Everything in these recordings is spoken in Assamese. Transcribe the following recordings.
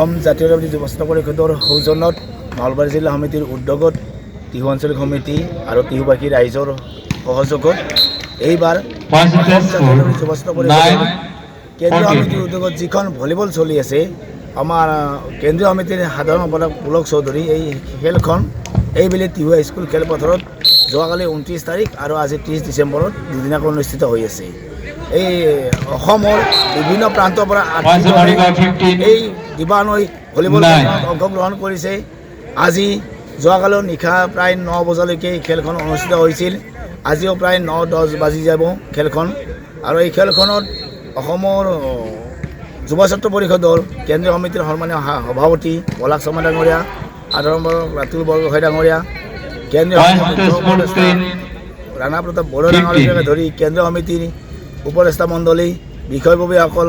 অসম জাতীয়তাবাদী যুৱ ছাত্ৰ পৰিষদৰ সৌজন্যত নলবাৰী জিলা সমিতিৰ উদ্যোগত টিহু আঞ্চলিক সমিতি আৰু টিহুবাসী ৰাইজৰ সহযোগত এইবাৰ অসম জাতীয়তাবাদী যুৱ ছাত্ৰ পৰিষদৰ কেন্দ্ৰীয় সমিতিৰ উদ্যোগত যিখন ভলীবল চলি আছে, আমাৰ কেন্দ্ৰীয় সমিতিৰ সাধাৰণ সম্পাদক পুলক চৌধুৰী এই খেলখন এইবেলি টিহু হাইস্কুল খেলপথাৰত যোৱাকালি 29 তাৰিখ আৰু আজি 30 ডিচেম্বৰত দুদিনীয়াকৈ অনুষ্ঠিত হৈ আছে। এই অসমৰ বিভিন্ন প্ৰান্তৰ পৰা এই দিবানৈ ভলীবল খেলত অংশগ্ৰহণ কৰিছে। আজি যোৱাকালিও নিশা প্ৰায় 9 বজালৈকে খেলখন অনুষ্ঠিত হৈছিল। আজিও প্ৰায় 9-10 বাজি যাব খেলখন। আৰু এই খেলখনত অসমৰ যুৱ ছাত্ৰ পৰিষদৰ কেন্দ্ৰীয় সমিতিৰ সন্মানীয় সভাপতি পলাশ শৰ্মা ডাঙৰীয়া, সাধাৰণ সম্পাদক ৰাতুল বৰগোহাঁই ডাঙৰীয়া, কেন্দ্ৰীয় উপদেষ্টা ৰাণা প্ৰতাপ বড়ো ডাঙৰীয়াকে ধৰি কেন্দ্ৰীয় সমিতিৰ উপদেষ্টা মণ্ডলী, বিষয়ববীয়াসকল,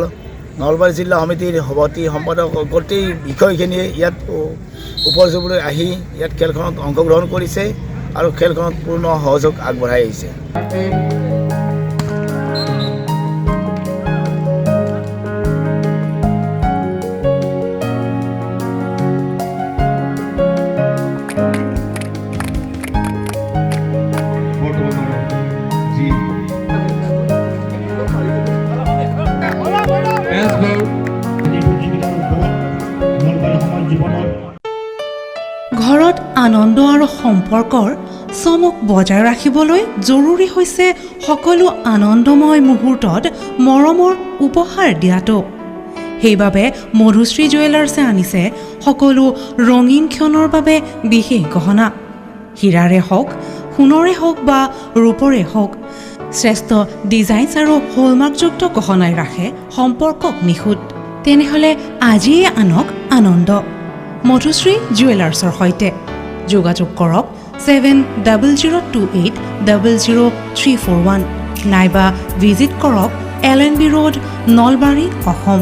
নলবাৰী জিলা সমিতিৰ সভাপতি সম্পাদক গোটেই বিষয়খিনিয়ে ইয়াত উপযোগলৈ আহি ইয়াত খেলখনত অংশগ্ৰহণ কৰিছে আৰু খেলখনত পূৰ্ণ সহযোগ আগবঢ়াই আহিছে। ঘৰত আনন্দ আৰু সম্পৰ্কৰ চমক বজাই ৰাখিবলৈ জৰুৰী হৈছে সকলো আনন্দময় মুহূৰ্তত মৰমৰ উপহাৰ দিয়াটো। সেইবাবে মধুশ্ৰী জুৱেলাৰ্ছে আনিছে সকলো ৰঙীন ক্ষণৰ বাবে বিশেষ গহনা। হীৰাৰে হওক, সোণৰে হওক বা ৰূপৰে হওক, শ্ৰেষ্ঠ ডিজাইনছ আৰু হলমাৰ্কযুক্ত গহনাই ৰাখে সম্পৰ্কক নিখুঁত। তেনেহ'লে আজিয়ে আনক আনন্দ মধুশ্ৰী জুৱেলাৰ্ছৰ সৈতে। যোগাযোগ কৰক 7028000341 নাইবা ভিজিট কৰক LNB ৰোড, নলবাৰী, অসম।